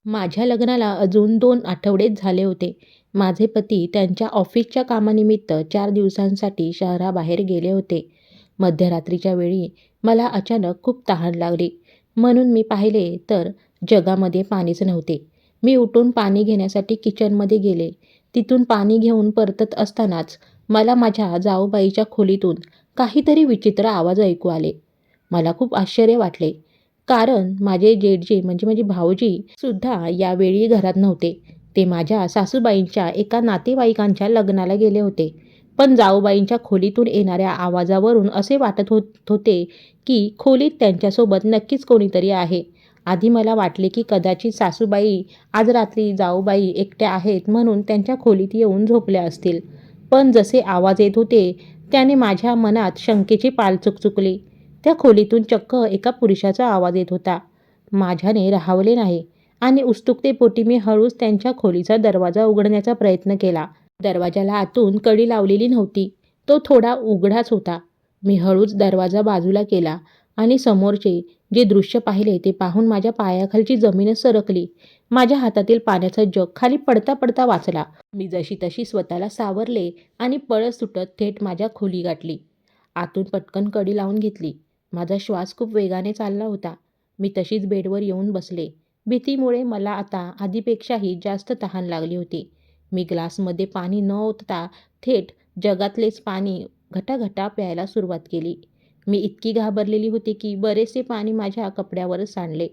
माझ्या लग्नाला अजून 2 आठवडेच झाले होते. माझे पती त्यांच्या ऑफिसच्या कामानिमित्त 4 दिवसांसाठी शहराबाहेर गेले होते. मध्यरात्रीच्या वेळी मला अचानक खूप तहान लागली. म्हणून मी पाहिले तर जगामध्ये पाणीच नव्हते. मी उठून पाणी घेण्यासाठी किचनमध्ये गेले. तिथून पाणी घेऊन परतत असतानाच मला माझ्या जाऊबाईच्या खोलीतून काहीतरी विचित्र आवाज ऐकू आले. मला खूप आश्चर्य वाटले. कारण माझे जेठजी म्हणजे माझे भाऊजी सुद्धा यावेळी घरात नव्हते. ते माझ्या सासूबाईंच्या एका नातेवाईकांच्या लग्नाला गेले होते. पण जाऊबाईंच्या खोलीतून येणाऱ्या आवाजावरून असे वाटत होते की खोलीत त्यांच्यासोबत नक्कीच कोणीतरी आहे. आधी मला वाटले की कदाचित सासूबाई आज रात्री जाऊबाई एकट्या आहेत म्हणून त्यांच्या खोलीत येऊन झोपल्या असतील. पण जसे आवाज येत होते त्याने माझ्या मनात शंकेची पाल चुकचुकली. त्या खोलीतून चक्क एका पुरुषाचा आवाज येत होता. माझ्याने राहावले नाही आणि उत्सुकतेपोटी मी हळूच त्यांच्या खोलीचा दरवाजा उघडण्याचा प्रयत्न केला. दरवाजाला आतून कडी लावलेली नव्हती. तो थोडा उघडाच होता. मी हळूच दरवाजा बाजूला केला आणि समोरचे जे दृश्य पाहिले ते पाहून माझ्या पायाखालची जमीनच सरकली. माझ्या हातातील पाण्याचा जग खाली पडता पडता वाचला. मी जशी तशी स्वतःला सावरले आणि पळत सुटत थेट माझ्या खोली गाठली. आतून पटकन कडी लावून घेतली. माझा श्वास खूप वेगाने चालला होता. मी तशीच बेडवर येऊन बसले. भीतीमुळे मला आता आधीपेक्षाही जास्त तहान लागली होती. मी ग्लासमध्ये पाणी न ओतता थेट जगातलेच पाणी घटाघटा प्यायला सुरुवात केली. मी इतकी घाबरलेली होती की बरेचसे पाणी माझ्या कपड्यावरच सांडले.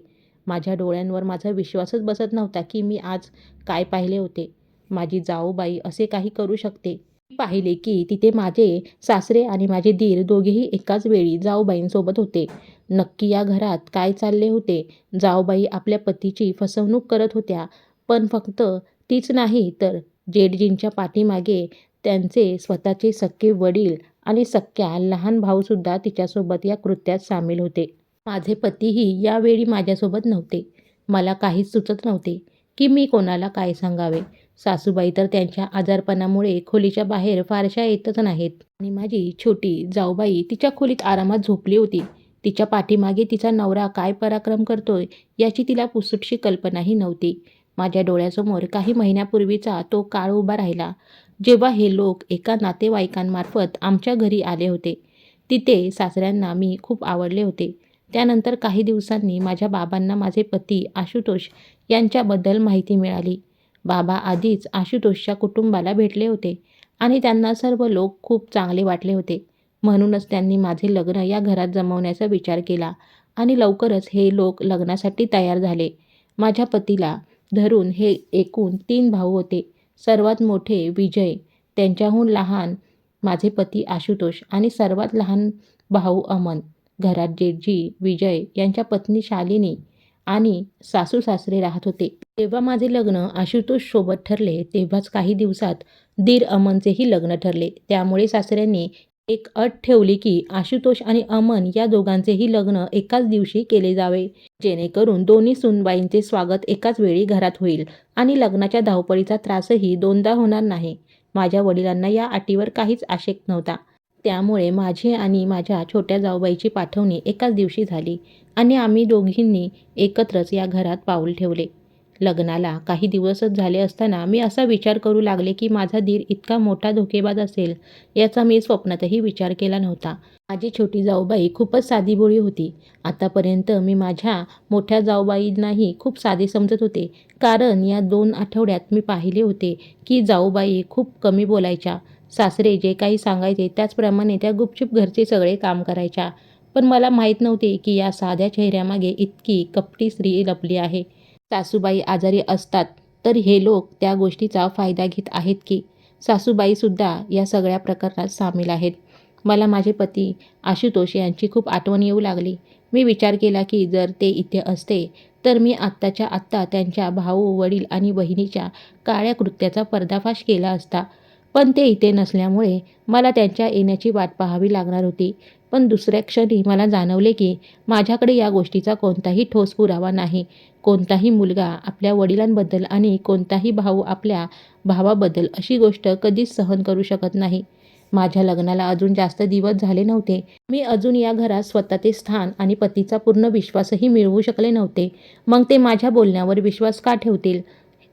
माझ्या डोळ्यांवर माझा विश्वासच बसत नव्हता की मी आज काय पाहिले होते. माझी जाऊबाई असे काही करू शकते. मी पाहिले की तिथे माझे सासरे आणि माझे दीर दोघेही एकाच वेळी जाऊबाईंसोबत होते. नक्की या घरात काय चालले होते? जाऊबाई आपल्या पतीची फसवणूक करत होत्या. पण फक्त तीच नाही तर जेठजींच्या पाठीमागे त्यांचे स्वतःचे सख्खे वडील आणि सख्या लहान भाऊसुद्धा तिच्यासोबत या कृत्यात सामील होते. माझे पतीही यावेळी माझ्यासोबत नव्हते. मला काहीच सुचत नव्हते की मी कोणाला काय सांगावे. सासूबाई तर त्यांच्या आजारपणामुळे खोलीच्या बाहेर फारशा येतच नाहीत आणि माझी छोटी जाऊबाई तिच्या खोलीत आरामात झोपली होती. तिच्या पाठीमागे तिचा नवरा काय पराक्रम करतोय याची तिला पुसटशी कल्पनाही नव्हती. माझ्या डोळ्यासमोर काही महिन्यापूर्वीचा तो काळ उभा राहिला, जेव्हा हे लोक एका नातेवाईकांमार्फत आमच्या घरी आले होते. तिथे सासऱ्यांना मी खूप आवडले होते. त्यानंतर काही दिवसांनी माझ्या बाबांना माझे पती आशुतोष यांच्याबद्दल माहिती मिळाली. बाबा आधीच आशुतोषच्या कुटुंबाला भेटले होते आणि त्यांना सर्व लोक खूप चांगले वाटले होते. म्हणूनच त्यांनी माझे लग्न या घरात जमवण्याचा विचार केला आणि लवकरच हे लोक लग्नासाठी तयार झाले. माझ्या पतीला धरून हे एकूण 3 भाऊ होते. सर्वात मोठे विजय, त्यांच्याहून लहान माझे पती आशुतोष आणि सर्वात लहान भाऊ अमन. घरात जेठजी विजय यांच्या पत्नी शालिनी आणि सासू-सासरे राहत होते. जेव्हा माझे लग्न आशुतोष सोबत ठरले तेव्हाच काही दिवसात दीर अमनचेही लग्न ठरले. त्यामुळे सासऱ्यांनी एक अट ठेवली की आशुतोष आणि अमन या दोघांचेही लग्न एकाच दिवशी केले जावे, जेणेकरून दोन्ही सूनबाईंचे स्वागत एकाच वेळी घरात होईल आणि लग्नाच्या धावपळीचा त्रासही दोनदा होणार नाही. माझ्या वडिलांना या अटीवर काहीच आक्षेप नव्हता. त्यामुळे माझी आणि माझ्या छोट्या जाऊबाईची पाठवणी एकाच दिवशी झाली आणि आम्ही दोघींनी एकत्रच या घरात पाऊल ठेवले. लग्नाला काही दिवसच झाले असताना मी असा विचार करू लागले की माझा दीर इतका मोठा धोकेबाज असेल याचा मी स्वप्नातही विचार केला नव्हता. माझी छोटी जाऊबाई खूपच साधीभोळी होती. आतापर्यंत मी माझ्या मोठ्या जाऊबाईंनाही खूप साधे समजत होते, कारण या 2 आठवड्यात मी पाहिले होते की जाऊबाई खूप कमी बोलायच्या. सासरे जे काही सांगायचे त्याचप्रमाणे त्या गुपचूप घरचे सगळे काम करायच्या. पण मला माहीत नव्हते की या साध्या चेहऱ्यामागे इतकी कपटी स्त्री लपली आहे. सासूबाई आजारी असतात तर हे लोक त्या गोष्टीचा फायदा घेत आहेत की सासूबाईसुद्धा या सगळ्या प्रकरणात सामील आहेत. मला माझे पती आशुतोष यांची खूप आठवण येऊ लागली. मी विचार केला की जर ते इथे असते तर मी आत्ताच्या आत्ता त्यांच्या भाऊ, वडील आणि बहिणीच्या काळ्या कृत्याचा पर्दाफाश केला असता. पण ते इथे नसल्यामुळे मला त्यांच्या येण्याची वाट पाहावी लागणार होती. पण दुसऱ्या क्षणी मला जाणवले की माझ्याकडे या गोष्टीचा कोणताही ठोस पुरावा नाही. कोणताही मुलगा आपल्या वडिलांबद्दल आणि कोणताही भाऊ आपल्या भावाबद्दल अशी गोष्ट कधीच सहन करू शकत नाही. माझ्या लग्नाला अजून जास्त दिवस झाले नव्हते. मी अजून या घरात स्वतःचे स्थान आणि पतीचा पूर्ण विश्वासही मिळवू शकले नव्हते. मग ते माझ्या बोलण्यावर विश्वास का ठेवतील?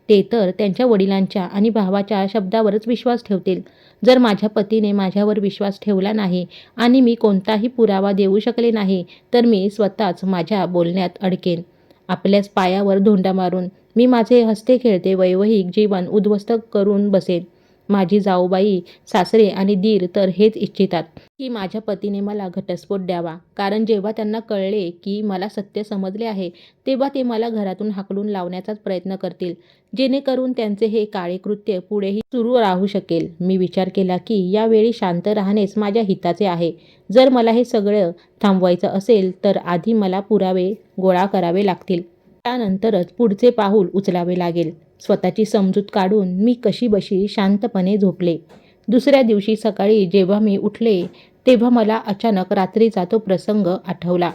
ते तर त्यांच्या वडिलांच्या आणि भावाच्या शब्दावरच विश्वास ठेवतील. जर माझ्या पतीने माझ्यावर विश्वास ठेवला नाही आणि मी कोणताही पुरावा देऊ शकले नाही, तर मी स्वतःच माझ्या बोलण्यात अडकेन. आपल्याच पायावर धोंडा मारून मी माझे हसते-खेळते वैवाहिक जीवन उद्ध्वस्त करून बसेन. माझी जाऊबाई, सासरे आणि दीर तर हेच इच्छितात, की माझ्या पतीने मला घटस्फोट द्यावा. कारण जेव्हा त्यांना कळले, की मला सत्य समजले आहे, तेव्हा ते मला घरातून हाकलून लावण्याचाच प्रयत्न करतील, जेणेकरून त्यांचे हे काळे कृत्य पुढेही सुरू राहू शकेल. मी विचार केला, की यावेळी शांत राहणेच माझ्या हिताचे आहे. जर मला हे सगळं थांबवायचं असेल, तर आधी मला पुरावे गोळा करावे लागतील. त्यानंतरच पुढचे पाऊल उचलावे लागेल. स्वतःची समजूत काढून मी कशीबशी शांतपणे झोपले. दुसऱ्या दिवशी सकाळी जेव्हा मी उठले, तेव्हा मला अचानक रात्रीचा तो प्रसंग आठवला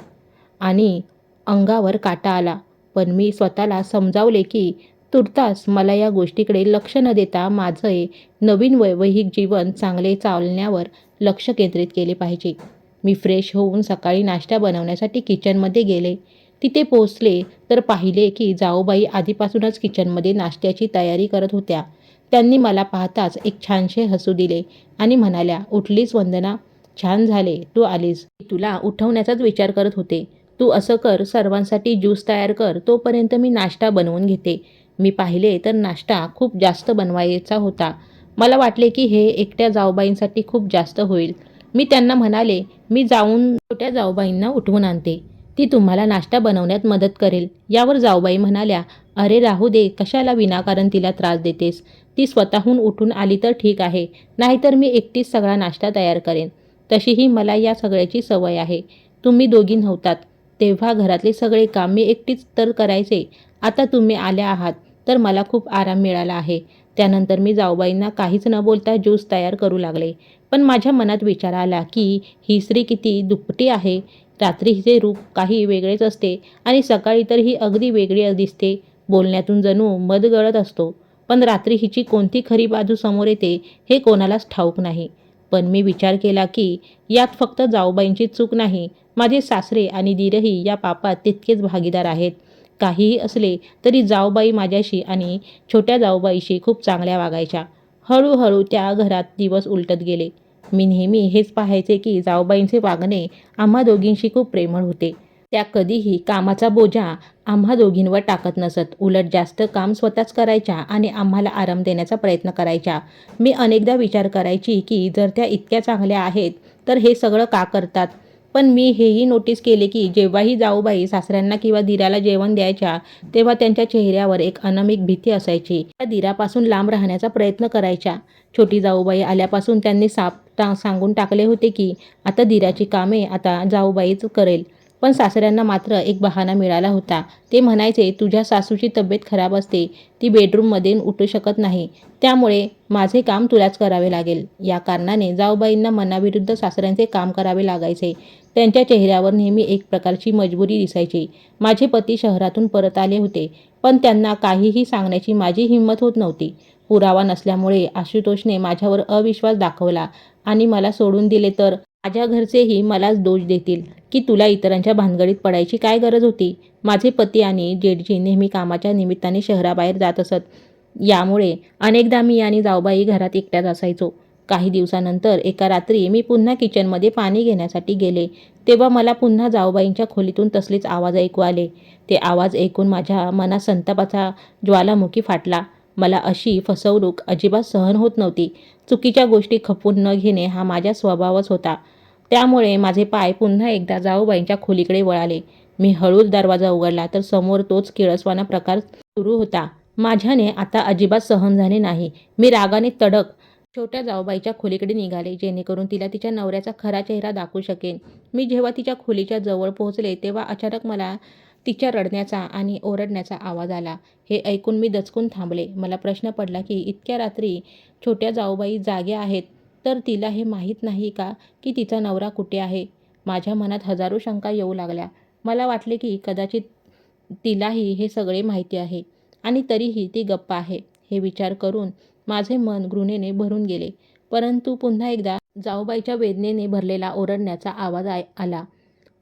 आणि अंगावर काटा आला. पण मी स्वतःला समजावले, की तूर्तास मला या गोष्टीकडे लक्ष न देता माझे नवीन वैवाहिक जीवन चांगले चालण्यावर लक्ष केंद्रित केले पाहिजे. मी फ्रेश होऊन सकाळी नाश्ता बनवण्यासाठी किचनमध्ये गेले. तिथे पोहोचले तर पाहिले, की जाऊबाई आधीपासूनच किचनमध्ये नाश्त्याची तयारी करत होत्या. त्यांनी मला पाहताच एक छानसे हसू दिले आणि म्हणाल्या, "उठलीस वंदना? छान झाले तू आलीस. मी तुला उठवण्याचाच विचार करत होते. तू असं कर, सर्वांसाठी ज्यूस तयार कर, तोपर्यंत मी नाश्ता बनवून घेते." मी पाहिले तर नाश्ता खूप जास्त बनवायचा होता. मला वाटले, की हे एकट्या जाऊबाईंसाठी खूप जास्त होईल. मी त्यांना म्हणाले, "मी जाऊन छोट्या जाऊबाईंना उठवून आणते. ती तुम्हाला नाश्ता बनवण्यात मदत करेल." यावर जाऊबाई म्हणाल्या, "अरे राहू दे, कशाला विनाकारण तिला त्रास देतेस? ती स्वतःहून उठून आली तर ठीक आहे, नाहीतर मी एकटीच सगळा नाश्ता तयार करेन. तशीही मला या सगळ्याची सवय आहे. तुम्ही दोघी नव्हतात तेव्हा घरातले सगळे काम मी एकटीच तर करायचे. आता तुम्ही आल्या आहात तर मला खूप आराम मिळाला आहे." त्यानंतर मी जाऊबाईंना काहीच न बोलता ज्यूस तयार करू लागले. पण माझ्या मनात विचार आला, की ही स्त्री किती दुपटी आहे. रात्री हिचे रूप काही वेगळेच असते आणि सकाळी तर ही अगदी वेगळी दिसते. बोलण्यातून जणू मध गळत असतो. पण रात्री हिची कोणती खरी बाजू समोर येते हे कोणालाच ठाऊक नाही. पण मी विचार केला, की यात फक्त जाऊबाईंची चूक नाही, माझे सासरे आणि दीरही या पापात तितकेच भागीदार आहेत. काहीही असले तरी जाऊबाई माझ्याशी आणि छोट्या जाऊबाईशी खूप चांगल्या वागायच्या. हळूहळू त्या घरात दिवस उलटत गेले. मी नेहमी हेच पाहायचे, की जाऊबाईंचे वागणे आम्हा दोघींशी खूप प्रेमळ होते. त्या कधीही कामाचा बोजा आम्हा दोघींवर टाकत नसत. उलट जास्त काम स्वतःच करायच्या आणि आम्हाला आराम देण्याचा प्रयत्न करायच्या. मी अनेकदा विचार करायची, की जर त्या इतक्या चांगल्या आहेत, तर हे सगळं का करतात? पण मी हेही नोटीस केले, की जेव्हाही जाऊबाई सासऱ्यांना किंवा दीराला जेवण द्यायच्या, तेव्हा त्यांच्या चेहऱ्यावर एक अनामिक भीती असायची. त्या दीरापासून लांब राहण्याचा प्रयत्न करायच्या. छोटी जाऊबाई आल्यापासून त्यांनी सांगून टाकले होते, की आता दीराची कामे आता जाऊबाईच करेल. पण सासऱ्यांना मात्र एक बहाणा मिळाला होता. ते म्हणायचे, "तुझ्या सासूची तब्येत खराब असते, ती बेडरूममध्ये उठू शकत नाही, त्यामुळे माझे काम तुलाच करावे लागेल." या कारणाने जाऊबाईंना मनाविरुद्ध सासऱ्यांचे काम करावे लागायचे. त्यांच्या चेहऱ्यावर नेहमी एक प्रकारची मजबुरी दिसायची. माझे पती शहरातून परत आले होते, पण त्यांना काहीही सांगण्याची माझी हिंमत होत नव्हती. पुरावा नसल्यामुळे आशुतोषने माझ्यावर अविश्वास दाखवला आणि मला सोडून दिले तर माझ्या घरचेही मलाच दोष देतील, की तुला इतरांच्या भानगडीत पडायची काय गरज होती. माझे पती आणि जेठजी नेहमी कामाच्या निमित्ताने शहराबाहेर जात असत. यामुळे अनेकदा मी आणि जाऊबाई घरात एकट्याच असायचो. काही दिवसानंतर एका रात्री मी पुन्हा किचनमध्ये पाणी घेण्यासाठी गेले. तेव्हा मला पुन्हा जाऊबाईंच्या खोलीतून तसलेच आवाज ऐकू आले. ते आवाज ऐकून माझ्या मनात संतापाचा ज्वालामुखी फाटला. मला अशी फसवणूक अजिबात सहन होत नव्हती. चुकीच्या गोष्टी खपवून न घेणे हा माझा स्वभावच होता. त्यामुळे माझे पाय पुन्हा एकदा जाऊबाईंच्या खोलीकडे वळाले. मी हळूच दरवाजा उघडला तर समोर तोच किळसवाणा प्रकार सुरू होता. माझ्याने आता अजिबात सहन झाले नाही. मी रागाने तडक छोट्या जाऊबाईच्या खोलीकडे निघाले, जेणेकरून तिला तिच्या नवऱ्याचा खरा चेहरा दाखवू शकेन. मी जेव्हा तिच्या खोलीच्या जवळ पोहोचले, तेव्हा अचानक मला तिच्या रडण्याचा आणि ओरडण्याचा आवाज आला. हे ऐकून मी दचकून थांबले. मला प्रश्न पडला, की इतक्या रात्री छोट्या जाऊबाई जाग्या आहेत, तर तिला हे माहीत नाही का, की तिचा नवरा कुठे आहे? माझ्या मनात हजारो शंका येऊ लागल्या. मला वाटले, की कदाचित तिलाही हे सगळे माहिती आहे आणि तरीही ती गप्प आहे. हे विचार करून माझे मन घृणेने भरून गेले. परंतु पुन्हा एकदा जाऊबाईच्या वेदनेने भरलेला ओरडण्याचा आवाज आला,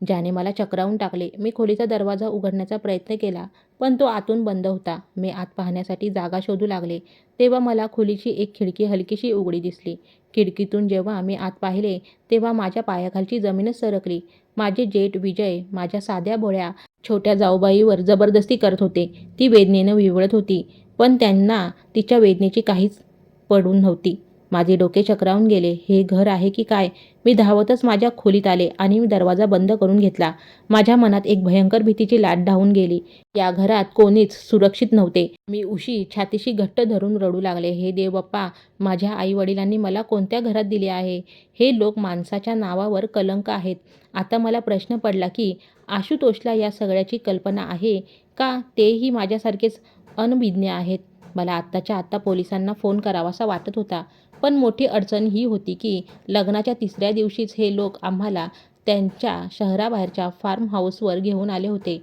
ज्याने मला चक्रावून टाकले. मी खोलीचा दरवाजा उघडण्याचा प्रयत्न केला, पण तो आतून बंद होता. मी आत पाहण्यासाठी जागा शोधू लागले, तेव्हा मला खोलीची एक खिडकी हलकीशी उघडी दिसली. खिडकीतून जेव्हा मी आत पाहिले, तेव्हा माझ्या पायाखालची जमीनच सरकली. माझे जेठ विजय माझ्या साध्या भोळ्या छोट्या जाऊबाईवर जबरदस्ती करत होते. ती वेदनेनं विव्हळत होती, पण त्यांना तिच्या वेदनेची काहीच पडून नव्हती. माझे डोके चक्रावून गेले. हे घर आहे की काय? मी धावतच माझ्या खोलीत आले आणि मी दरवाजा बंद करून घेतला. माझ्या मनात एक भयंकर भीतीची लाट धावून गेली. या घरात कोणीच सुरक्षित नव्हते. मी उशी छातीशी घट्ट धरून रडू लागले. हे देवबाप्पा, माझ्या आई-वडिलांनी मला कोणत्या घरात दिले आहे? हे लोक माणसाच्या नावावर कलंक आहेत. आता मला प्रश्न पडला की आशुतोषला या सगळ्याची कल्पना आहे का तेही माझ्यासारखेच अनभिज्ञ आहेत? मला आत्ताच्या आत्ता पोलिसांना फोन करावासा वाटत होता. पण मोठी अडचण ही होती की लग्नाच्या 3ऱ्या दिवशीच हे लोक आम्हाला त्यांच्या शहराबाहेरच्या फार्म हाऊसवर घेऊन आले होते.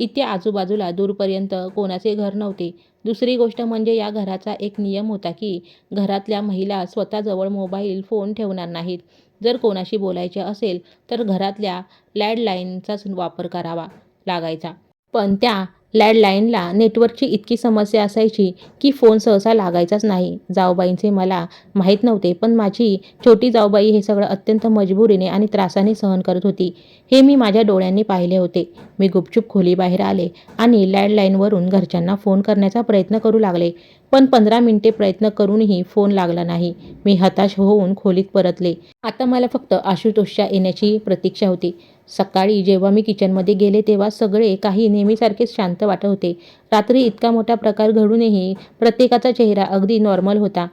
इथे आजूबाजूला दूरपर्यंत कोणाचे घर नव्हते. दुसरी गोष्ट म्हणजे या घराचा एक नियम होता की घरातल्या महिला स्वतःजवळ मोबाईल फोन ठेवणार नाहीत. जर कोणाशी बोलायचे असेल तर घरातल्या लँडलाईनचाच वापर करावा लागायचा. पण त्या लँडलाईनला नेटवर्कची इतकी समस्या असायची की फोन सहसा लागायचाच नाही. जाऊबाईंचे मला माहीत नव्हते, पण माझी छोटी जाऊबाई हे सगळं अत्यंत मजबुरीने आणि त्रासाने सहन करत होती. हे मी माझ्या डोळ्यांनी पाहिले होते. मी गुपचूप खोलीबाहेर आले आणि लँडलाईनवरून घरच्यांना फोन करण्याचा प्रयत्न करू लागले. पण 15 मिनिटे प्रयत्न करूनही फोन लागला नाही. मी हताश होऊन खोलीत परतले. आता मला फक्त आशुतोषच्या येण्याची प्रतीक्षा होती. सकाळी जेव्हा मी किचनमध्ये गेले तेव्हा सगळे काही नेहमीसारखेच शांत वाटत होते. रात्री इतका मोठा प्रकार घडूनही प्रत्येकाचा चेहरा अगदी नॉर्मल होता.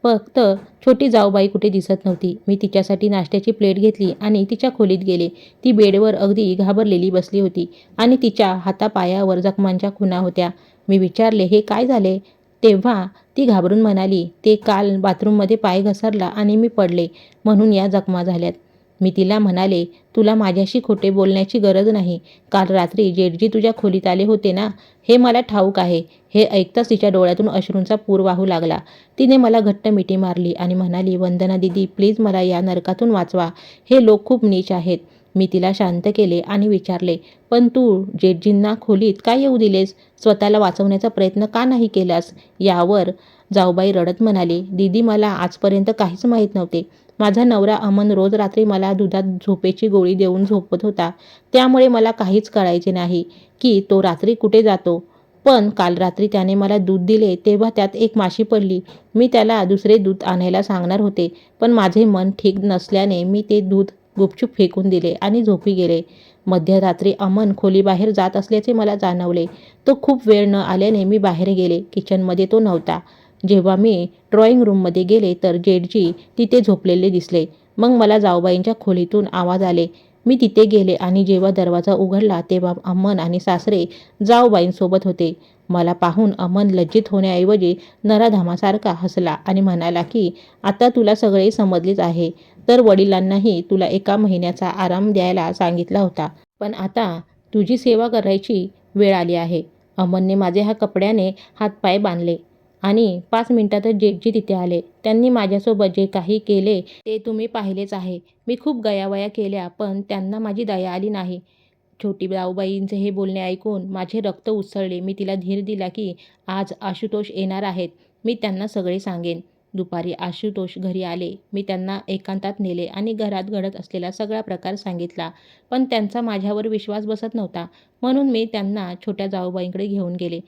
फक्त छोटी जाऊबाई कुठे दिसत नव्हती. मी तिच्यासाठी नाश्त्याची प्लेट घेतली आणि तिच्या खोलीत गेले. ती बेडवर अगदी घाबरलेली बसली होती आणि तिच्या हातापायावर जखमांच्या खुणा होत्या. मी विचारले, हे काय झाले? तेव्हा ती घाबरून म्हणाली, ते काल बाथरूममध्ये पाय घसरला आणि मी पडले, म्हणून या जखमा झाल्यात. मी तिला म्हणाले, तुला माझ्याशी खोटे बोलण्याची गरज नाही. काल रात्री जेठजी तुझ्या खोलीत आले होते ना? हे मला ठाऊक आहे. हे ऐकताच तिच्या डोळ्यातून अश्रूंचा पूर वाहू लागला. तिने मला घट्ट मिठी मारली आणि म्हणाली, वंदना दीदी, प्लीज मला या नरकातून वाचवा. हे लोक खूप नीच आहेत. मी तिला शांत केले आणि विचारले, पण तू जेठजींना खोलीत का येऊ दिलेस? स्वतःला वाचवण्याचा प्रयत्न का नाही केलास? यावर जाऊबाई रडत म्हणाली, दीदी, मला आजपर्यंत काहीच माहीत नव्हते. माझा नवरा अमन रोज रात्री मला दुधात झोपेची गोळी देऊन झोपत होता. त्यामुळे मला काहीच कळायचे नाही की तो रात्री कुठे जातो. पण काल रात्री त्याने मला दूध दिले तेव्हा त्यात एक माशी पडली. मी त्याला दुसरे दूध आणायला सांगणार होते, पण माझे मन ठीक नसल्याने मी ते दूध गुपचूप फेकून दिले आणि झोपी गेले. मध्यरात्री अमन खोलीबाहेर जात असल्याचे मला जाणवले. तो खूप वेळ न आल्याने मी बाहेर गेले. किचनमध्ये तो नव्हता. जेव्हा मी ड्रॉइंग रूममध्ये गेले तर जेठजी तिथे झोपलेले दिसले. मग मला जाऊबाईंच्या खोलीतून आवाज आले. मी तिथे गेले आणि जेव्हा दरवाजा उघडला तेव्हा अमन आणि सासरे जाऊबाईंसोबत होते. मला पाहून अमन लज्जित होण्याऐवजी नराधमासारखा हसला आणि म्हणाला की आता तुला सगळे समजलेच आहे. तर वडिलांनाही तुला 1 महिन्याचा आराम द्यायला सांगितला होता. पण आता तुझी सेवा करायची वेळ आली आहे. अमनने माझे कपड्याने हातपाय बांधले आणि 5 मिनिटातच जेठजी तिथे आले. त्यांनी माझ्यासोबत जे काही केले ते तुम्ही पाहिलेच आहे. मी खूप गयावया केल्या, पण त्यांना माझी दया आली नाही. छोटी जाऊबाईंचे हे बोलणे ऐकून माझे रक्त उसळले. मी तिला धीर दिला की आज आशुतोष येणार आहेत. मी त्यांना सगळे सांगेन. दुपारी आशुतोष घरी आले. मी त्यांना एकांतात नेले आणि घरात घडत असलेला सगळा प्रकार सांगितला. पण त्यांचा माझ्यावर विश्वास बसत नव्हता, म्हणून मी त्यांना छोट्या जाऊबाईंकडे घेऊन गेले.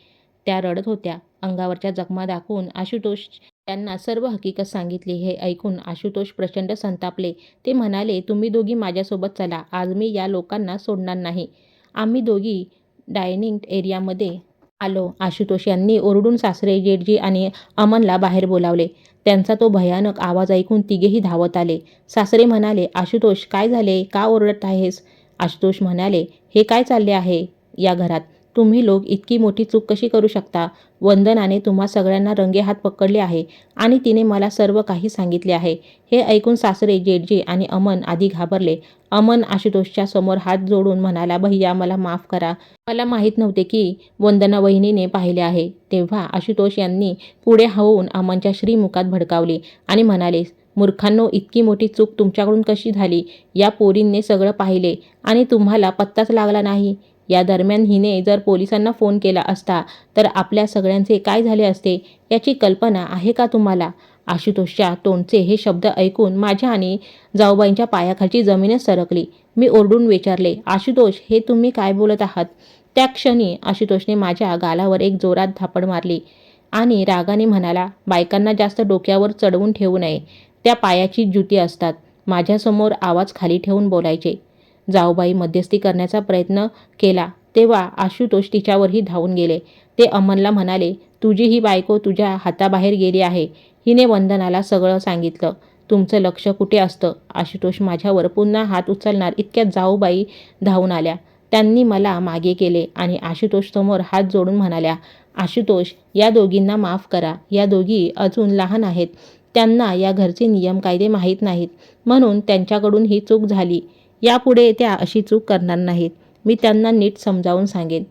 त्या रडत होत्या. अंगावरच्या जखमा दाखवून आशुतोष त्यांना सर्व हकीकत सांगितली. हे ऐकून आशुतोष प्रचंड संतापले. ते म्हणाले, तुम्ही दोघी माझ्यासोबत चला. आज मी या लोकांना सोडणार नाही. आम्ही दोघी डायनिंग एरियामध्ये आलो. आशुतोष यांनी ओरडून सासरे, जेठजी आणि अमनला बाहेर बोलावले. त्यांचा तो भयानक आवाज ऐकून तिघेही धावत आले. सासरे म्हणाले, आशुतोष, काय झाले? का ओरडत आहेस? आशुतोष म्हणाले, हे काय चालले आहे या घरात? तुम्ही लोक इतकी मोठी चूक कशी करू शकता? वंदनाने तुम्हा सगळ्यांना रंगेहात पकडले आहे आणि तिने मला सर्व काही सांगितले आहे. हे ऐकून सासरे, जेठजी आणि अमन आधी घाबरले. अमन आशुतोषच्या समोर हात जोडून म्हणाला, भैया मला माफ करा. मला माहीत नव्हते की वंदना वहिनीने पाहिले आहे. तेव्हा आशुतोष यांनी पुढे होऊन अमनच्या श्रीमुखात भडकावले आणि म्हणाले, मूर्खांनो, इतकी मोठी चूक तुमच्याकडून कशी झाली? या पोरींने सगळं पाहिले आणि तुम्हाला पत्ताच लागला नाही. या दरम्यान हिने जर पोलिसांना फोन केला असता तर आपल्या सगळ्यांचे काय झाले असते याची कल्पना आहे का तुम्हाला? आशुतोषच्या तोंडचे हे शब्द ऐकून माझ्या आणि जाऊबाईंच्या पायाखालची जमीनच सरकली. मी ओरडून विचारले, आशुतोष, हे तुम्ही काय बोलत आहात? त्या क्षणी आशुतोषने माझ्या गालावर एक जोरात थापड मारली आणि रागाने म्हणाला, बायकांना जास्त डोक्यावर चढवून ठेवू नये. त्या पायाची ज्युती असतात. माझ्यासमोर आवाज खाली ठेवून बोलायचे. जाऊबाई मध्यस्थी करण्याचा प्रयत्न केला तेव्हा आशुतोष तिच्यावरही धावून गेले. ते अमनला म्हणाले, तुझी ही बायको तुझ्या हाताबाहेर गेली आहे. हिने वंदनाला सगळं सांगितलं. तुमचं लक्ष कुठे असतं? आशुतोष माझ्यावर पुन्हा हात उचलणार इतक्यात जाऊबाई धावून आल्या. त्यांनी मला मागे केले आणि आशुतोष समोर हात जोडून म्हणाल्या, आशुतोष, या दोघींना माफ करा. या दोघी अजून लहान आहेत. त्यांना या घरचे नियम कायदे माहीत नाहीत, म्हणून त्यांच्याकडून ही चूक झाली. यापुढे त्या अशी चूक करणार नाहीत. मी त्यांना नीट समजावून सांगेन.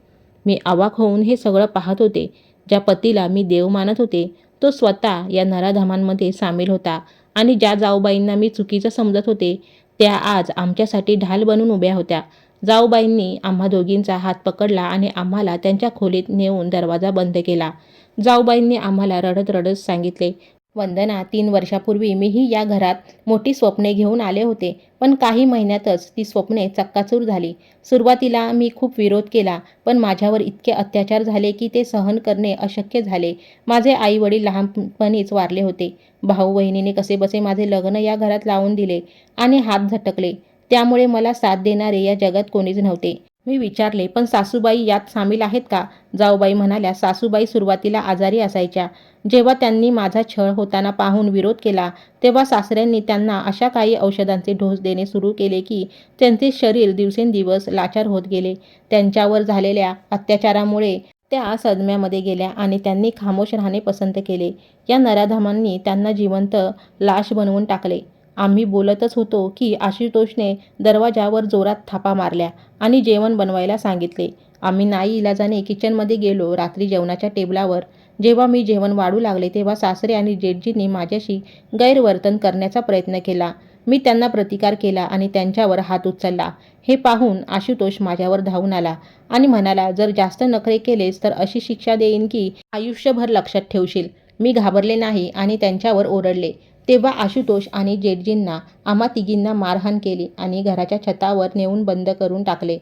मी अवाक होऊन हे सगळं पाहत होते. ज्या पतीला मी देव मानत होते तो स्वतः या नराधमांमध्ये सामील होता आणि ज्या जाऊबाईंना मी चुकीचं समजत होते त्या आज आमच्यासाठी ढाल बनून उभ्या होत्या. जाऊबाईंनी आम्हा दोघींचा हात पकडला आणि आम्हाला त्यांच्या खोलीत नेऊन दरवाजा बंद केला. जाऊबाईंनी आम्हाला रडत रडत सांगितले, वंदना, 3 वर्षापूर्वी मीही या घरात मोठी स्वप्ने घेऊन आले होते, पण काही महिन्यातच ती स्वप्ने चक्काचूर झाली. सुरुवातीला मी खूप विरोध केला, पण माझ्यावर इतके अत्याचार झाले की ते सहन करणे अशक्य झाले. माझे आई वडील लहानपणीच वारले होते. भाऊ बहिणीने कसेबसे माझे लग्न या घरात लावून दिले आणि हात झटकले. त्यामुळे मला साथ देणारे या जगात कोणीच नव्हते. मी विचारले, पण सासूबाई यात सामील आहेत का? जाऊबाई म्हणाल्या, सासूबाई सुरुवातीला आजारी असायच्या. जेव्हा त्यांनी माझा छळ होताना पाहून विरोध केला तेव्हा सासऱ्यांनी त्यांना अशा काही औषधांचे डोस देणे सुरू केले की त्यांचे शरीर दिवसेंदिवस लाचार होत गेले. त्यांच्यावर झालेल्या अत्याचारामुळे त्या सदम्यामध्ये गेल्या आणि त्यांनी खामोश राहणे पसंत केले. या नराधमांनी त्यांना जिवंत लाश बनवून टाकले. आम्ही बोलतच होतो की आशुतोषने दरवाजावर जोरात थापा मारल्या आणि जेवण बनवायला सांगितले. आम्ही नाईलाजाने किचनमध्ये गेलो. रात्री जेवणाच्या टेबलावर जेव्हा मी जेवण वाढू लागले तेव्हा सासरे आणि जेठजींनी माझ्याशी गैरवर्तन करण्याचा प्रयत्न केला. मी त्यांना प्रतिकार केला आणि त्यांच्यावर हात उचलला. हे पाहून आशुतोष माझ्यावर धावून आला आणि म्हणाला, जर जास्त नखरे केलेस तर अशी शिक्षा देईन की आयुष्यभर लक्षात ठेवशील. मी घाबरले नाही आणि त्यांच्यावर ओरडले. तेव्हा आशुतोष आणि जेठजींना आम्हा तिघींना मारहाण केली आणि घराच्या छतावर नेऊन बंद करून टाकले.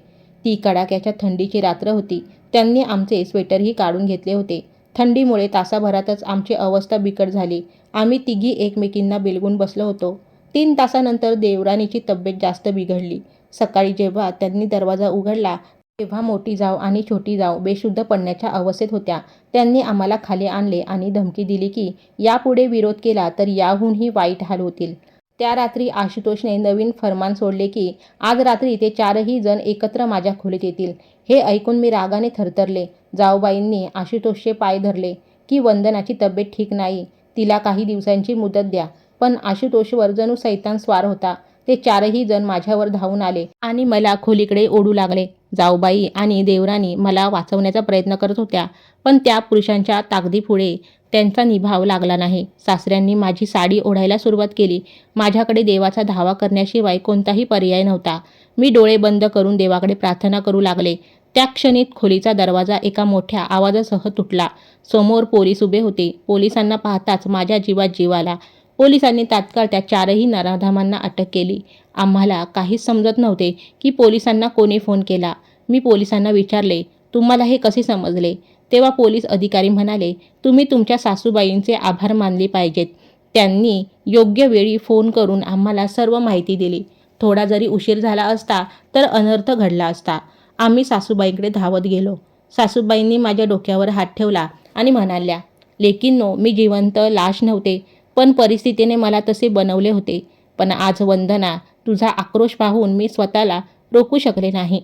ती कडाक्याच्या थंडीची रात्र होती. त्यांनी आमचे स्वेटरही काढून घेतले होते. थंडीमुळे तासाभरातच आमची अवस्था बिकट झाली. आम्ही तिघी एकमेकींना बिलगून बसलो होतो. 3 तासानंतर देवरानीची तब्येत जास्त बिघडली. सकाळी जेव्हा त्यांनी दरवाजा उघडला तेव्हा मोठी जाऊ आणि छोटी जाऊ बेशुद्ध पडण्याच्या अवस्थेत होत्या. त्यांनी आम्हाला खाली आणले आणि धमकी दिली की यापुढे विरोध केला तर याहूनही वाईट हाल होतील. त्या रात्री आशुतोषने नवीन फर्मान सोडले की आज रात्री ते 4ही जण एकत्र माझ्या खोलीत येतील. हे ऐकून मी रागाने थरथरले. जाऊबाईंनी आशुतोषचे पाय धरले की वंदनाची तब्येत ठीक नाही, तिला काही दिवसांची मुदत द्या. पण आशुतोषवर जणू सैतान स्वार होता. ते 4ही जण माझ्यावर धावून आले आणि मला खोलीकडे ओढू लागले. जाऊबाई आणि देवरानी मला वाचवण्याचा प्रयत्न करत होत्या, पण त्या पुरुषांच्या ताकदीपुढे त्यांचा निभाव लागला नाही. सासऱ्यांनी माझी साडी ओढायला सुरुवात केली. माझ्याकडे देवाचा धावा करण्याशिवाय कोणताही पर्याय नव्हता. मी डोळे बंद करून देवाकडे प्रार्थना करू लागले. त्या क्षणीत खोलीचा दरवाजा एका मोठ्या आवाजासह तुटला. समोर पोलीस उभे होते. पोलिसांना पाहताच माझ्या जीवात जीव आला. पोलिसांनी तात्काळ त्या 4ही नराधमांना अटक केली. आम्हाला काहीच समजत नव्हते की पोलिसांना कोणी फोन केला. मी पोलिसांना विचारले, तुम्हाला हे कसे समजले? तेव्हा पोलीस अधिकारी म्हणाले, तुम्ही तुमच्या सासूबाईंचे आभार मानले पाहिजेत. त्यांनी योग्य वेळी फोन करून आम्हाला सर्व माहिती दिली. थोडा जरी उशीर झाला असता तर अनर्थ घडला असता. आम्ही सासूबाईंकडे धावत गेलो. सासूबाईंनी माझ्या डोक्यावर हात ठेवला आणि म्हणाल्या, लेकींनो, मी जिवंत लाश नव्हते, पण परिस्थितीने मला तसे बनवले होते. पण आज वंदना, तुझा आक्रोश पाहून मी स्वतःला रोखू शकले नाही.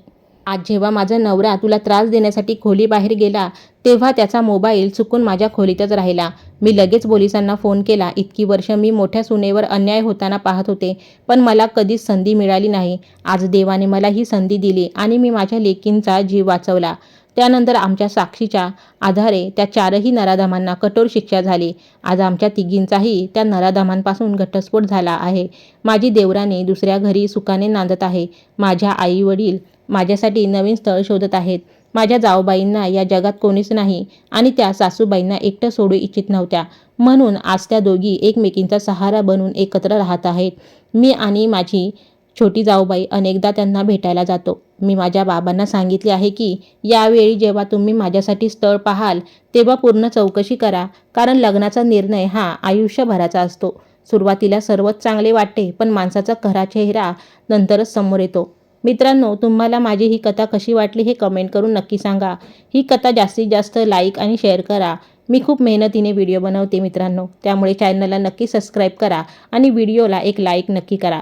आज जेव्हा माझा नवरा तुला त्रास देण्यासाठी खोलीबाहेर गेला तेव्हा त्याचा मोबाईल चुकून माझ्या खोलीतच राहिला. मी लगेच पोलिसांना फोन केला. इतकी वर्ष मी मोठ्या सुनेवर अन्याय होताना पाहत होते, पण मला कधीच संधी मिळाली नाही. आज देवाने मला ही संधी दिली आणि मी माझ्या लेकींचा जीव वाचवला. त्यानंतर आमच्या साक्षीच्या आधारे त्या 4ही नराधमांना कठोर शिक्षा झाली. आज आमच्या तिघींचाही त्या नराधमांपासून घटस्फोट झाला आहे. माझी देवराणी दुसऱ्या घरी सुखाने नांदत आहे. माझ्या आई-वडील माझ्यासाठी नवीन स्थळ शोधत आहेत. माझ्या जाऊबाईंना या जगात कोणीच नाही आणि त्या सासूबाईंना एकटं सोडू इच्छित नव्हत्या. म्हणून आज त्या दोघी एकमेकींचा सहारा बनून एकत्र राहत आहेत. मी आणि माझी छोटी जाऊबाई अनेकदा त्यांना भेटायला जातो. मी माझ्या बाबांना सांगितले आहे की यावेळी जेव्हा तुम्ही माझ्यासाठी स्थळ पाहाल तेव्हा पूर्ण चौकशी करा, कारण लग्नाचा निर्णय हा आयुष्यभराचा असतो. सुरुवातीला सर्वच चांगले वाटते, पण माणसाचा खरा चेहरा नंतरच समोर येतो. मित्रांनो, तुम्हाला माझी ही कथा कशी वाटली हे कमेंट करून नक्की सांगा. ही कथा जास्तीत जास्त लाईक आणि शेअर करा. मी खूप मेहनतीने व्हिडिओ बनवते मित्रांनो, त्यामुळे चॅनलला नक्की सबस्क्राईब करा आणि व्हिडिओला एक लाईक नक्की करा.